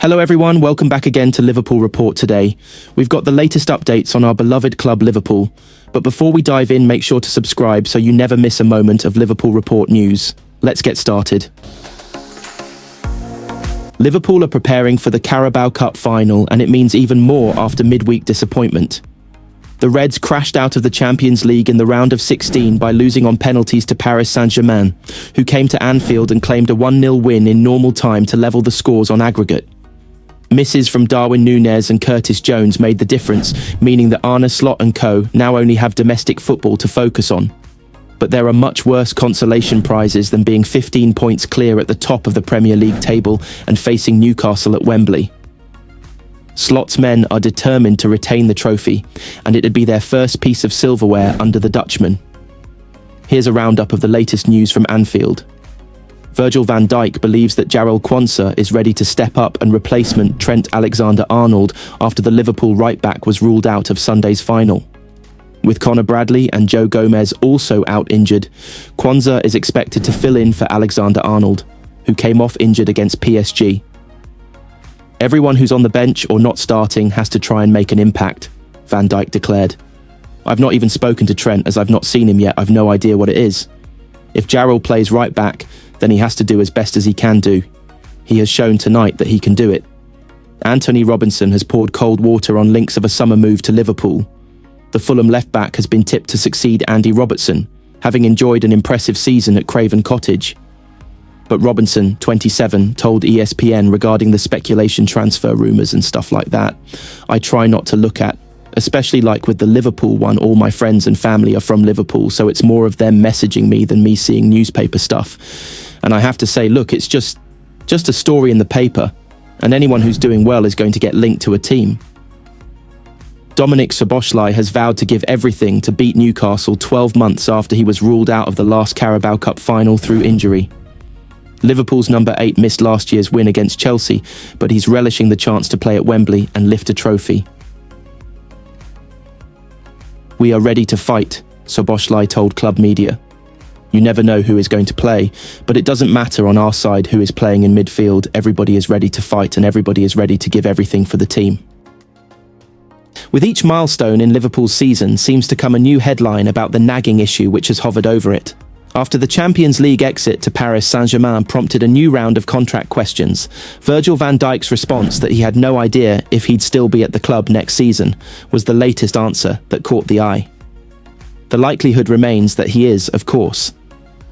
Hello everyone, welcome back again to Liverpool Report today. We've got the latest updates on our beloved club Liverpool, but before we dive in, make sure to subscribe so you never miss a moment of Liverpool Report news. Let's get started. Liverpool are preparing for the Carabao Cup final, and it means even more after midweek disappointment. The Reds crashed out of the Champions League in the round of 16 by losing on penalties to Paris Saint-Germain, who came to Anfield and claimed a 1-0 win in normal time to level the scores on aggregate. Misses from Darwin, Nunez'S and curtisjones made the difference, meaning that arneslot and co now only have domestic football to focus on. But there are much worse consolation prizes than being 15 points clear at the top of the Premier League table and facing Newcastle at Wembley. Slot's men are determined to retain the trophy, and it'd be their first piece of silverware under the Dutchman. Here's a roundup of the latest news from Anfield. Virgil-van-Dijk believes that Quansah is ready to step up and replacement Trent Alexander-Arnold after the Liverpool right-back was ruled out of Sunday's final. With Conor Bradley and Joe Gomez also out injured, Quansah is expected to fill in for Alexander-Arnold, who came off injured against PSG. Everyone who's on the bench or not starting has to try and make an impact, Van Dijk declared. I've not even spoken to Trent as I've not seen him yet, I've no idea what it is. If Jarrell plays right back, then he has to do as best as he can do. He has shown tonight that he can do it. Antonee Robinson has poured cold water on links of a summer move to Liverpool. The Fulham left-back has been tipped to succeed Andy Robertson, having enjoyed an impressive season at Craven Cottage. But Robinson, 27, told ESPN regarding the speculation transfer rumours and stuff like that, I try not to look at, especially like with the Liverpool one, all my friends and family are from Liverpool, so it's more of them messaging me than me seeing newspaper stuff. And I have to say, look, it's just a story in the paper, and anyone who's doing well is going to get linked to a team. Dominik Szoboszlai has vowed to give everything to beat Newcastle 12 months after he was ruled out of the last Carabao Cup final through injury. Liverpool's number 8 missed last year's win against Chelsea, but he's relishing the chance to play at Wembley and lift a trophy. We are ready to fight, Szoboszlai told club media. You never know who is going to play, but it doesn't matter on our side who is playing in midfield. Everybody is ready to fight and everybody is ready to give everything for the team. With each milestone in Liverpool's season seems to come a new headline about the nagging issue which has hovered over it. After the Champions League exit to Paris Saint-Germain prompted a new round of contract questions, Virgil van Dijk's response that he had no idea if he'd still be at the club next season was the latest answer that caught the eye. The likelihood remains that he is, of course,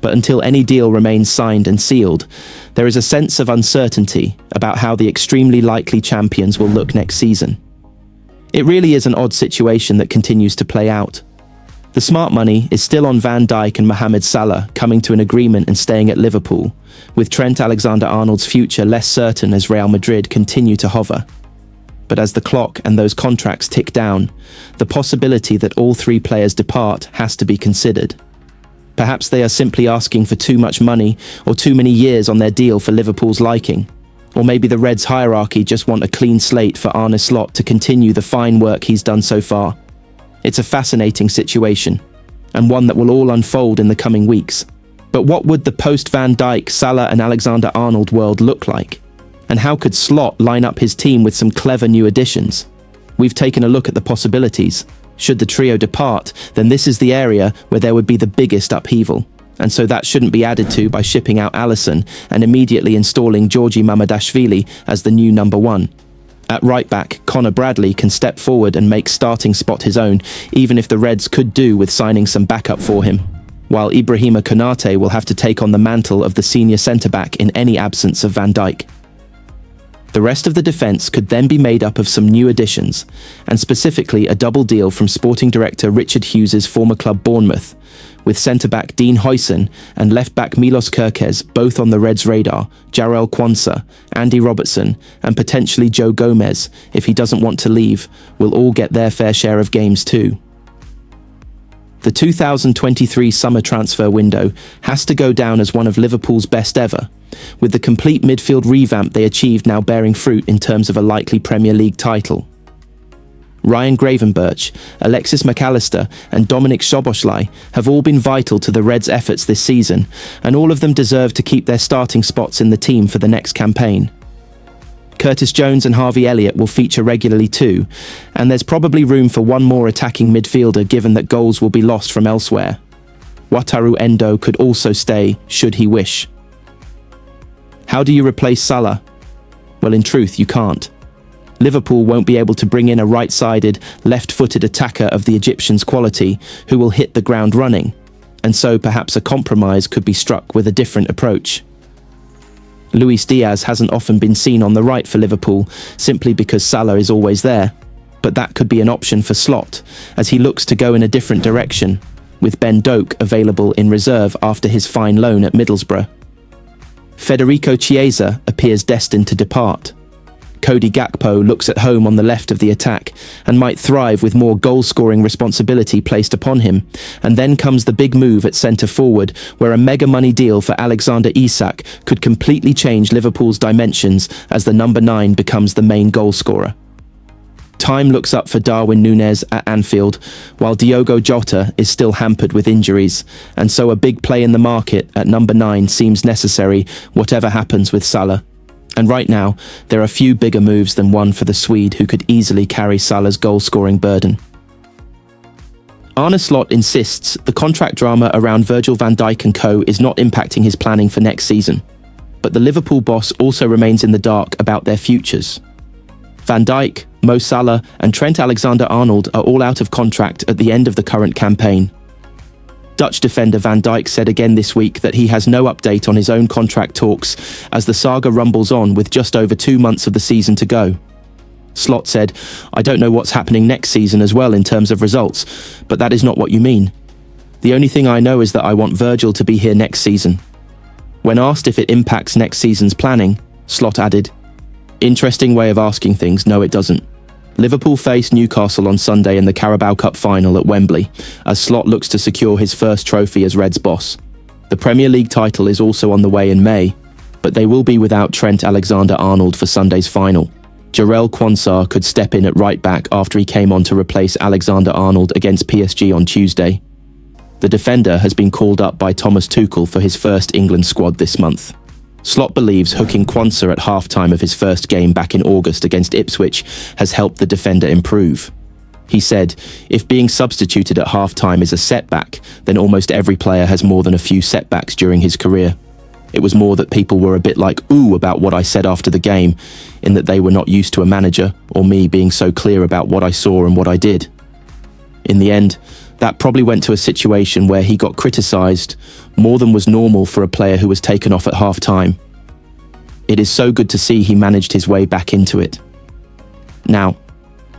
but until any deal remains signed and sealed, there is a sense of uncertainty about how the extremely likely champions will look next season. It really is an odd situation that continues to play out. The smart money is still on Van Dijk and Mohamed Salah coming to an agreement and staying at Liverpool, with Trent Alexander-Arnold's future less certain as Real Madrid continue to hover. But as the clock and those contracts tick down, the possibility that all three players depart has to be considered. Perhaps they are simply asking for too much money or too many years on their deal for Liverpool's liking. Or maybe the Reds' hierarchy just want a clean slate for arneslot to continue the fine work he's done so far. It's a fascinating situation, and one that will all unfold in the coming weeks. But what would the post-Van Dijk, Salah and Alexander-Arnold world look like? And how could Slot line up his team with some clever new additions? We've taken a look at the possibilities. Should the trio depart, then this is the area where there would be the biggest upheaval. And so that shouldn't be added to by shipping out Alisson and immediately installing Georgi Mamardashvili as the new number 1. At right-back, Conor Bradley can step forward and make starting spot his own, even if the Reds could do with signing some backup for him, while Ibrahima Konate will have to take on the mantle of the senior centre-back in any absence of Van Dijk. The rest of the defence could then be made up of some new additions, and specifically a double deal from sporting director Richard Hughes's former club Bournemouth, with centre-back Dean Huijsen and left-back Milos Kerkez both on the Reds' radar, Quansah, Andy Robertson and potentially Joe Gomez, if he doesn't want to leave, will all get their fair share of games too. The 2023 summer transfer window has to go down as one of Liverpool's best ever, with the complete midfield revamp they achieved now bearing fruit in terms of a likely Premier League title. Ryan Gravenberch, Alexis McAllister and Dominik Szoboszlai have all been vital to the Reds' efforts this season, and all of them deserve to keep their starting spots in the team for the next campaign. Curtis Jones and Harveyelliott will feature regularly too, and there's probably room for one more attacking midfielder given that goals will be lost from elsewhere. Wataru Endo could also stay, should he wish. How do you replace Salah? Well, in truth, you can't. Liverpool won't be able to bring in a right-sided, left-footed attacker of the Egyptian's quality who will hit the ground running, and so perhaps a compromise could be struck with a different approach. Luis Diaz hasn't often been seen on the right for Liverpool, simply because Salah is always there, but that could be an option for Slot, as he looks to go in a different direction, with Ben Doak available in reserve after his fine loan at Middlesbrough. Federicochiesa appears destined to depart. Cody Gakpo looks at home on the left of the attack and might thrive with more goal-scoring responsibility placed upon him. And then comes the big move at centre-forward, where a mega-money deal for Alexander Isak could completely change Liverpool's dimensions as the number 9 becomes the main goal-scorer. Time looks up for Darwin Nunez at Anfield, while Diogo Jota is still hampered with injuries, and so a big play in the market at number 9 seems necessary, whatever happens with Salah. And right now, there are few bigger moves than one for the Swede who could easily carry Salah's goal-scoring burden. Arneslot insists the contract drama around Virgil van Dijk and co is not impacting his planning for next season. But the Liverpool boss also remains in the dark about their futures. Van Dijk, Mo Salah and Trent Alexander-Arnold are all out of contract at the end of the current campaign. Dutch defender Van Dijk said again this week that he has no update on his own contract talks as the saga rumbles on with just over 2 months of the season to go. Slot said, "I don't know what's happening next season as well in terms of results, but that is not what you mean. The only thing I know is that I want Virgil to be here next season." When asked if it impacts next season's planning, Slot added, "Interesting way of asking things, no it doesn't." Liverpool face Newcastle on Sunday in the Carabao Cup final at Wembley, as Slot looks to secure his first trophy as Reds boss. The Premier League title is also on the way in May, but they will be without Trent Alexander-Arnold for Sunday's final. Jarell Quansah could step in at right back after he came on to replace Alexander-Arnold against PSG on Tuesday. The defender has been called up by Thomas Tuchel for his first England squad this month. Slot believes hooking Quansah at half-time of his first game back in August against Ipswich has helped the defender improve. He said, "If being substituted at half-time is a setback, then almost every player has more than a few setbacks during his career. It was more that people were a bit like, ooh, about what I said after the game, in that they were not used to a manager, or me being so clear about what I saw and what I did. In the end, that probably went to a situation where he got criticised more than was normal for a player who was taken off at half-time. It is so good to see he managed his way back into it. Now,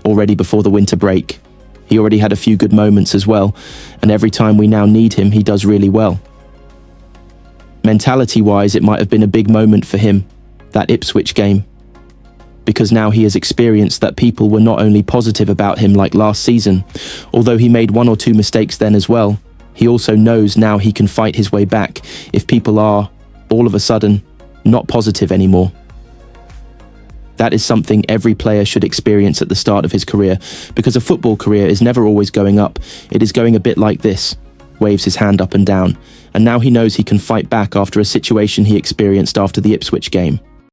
already before the winter break, he already had a few good moments as well, and every time we now need him, he does really well. Mentality-wise, it might have been a big moment for him, that Ipswich game, because now he has experienced that people were not only positive about him like last season, although he made 1 or 2 mistakes then as well. He also knows now he can fight his way back if people are, all of a sudden, not positive anymore. That is something every player should experience at the start of his career, because a football career is never always going up. It is going a bit like this, waves his hand up and down, and now he knows he can fight back after a situation he experienced after the Ipswich game.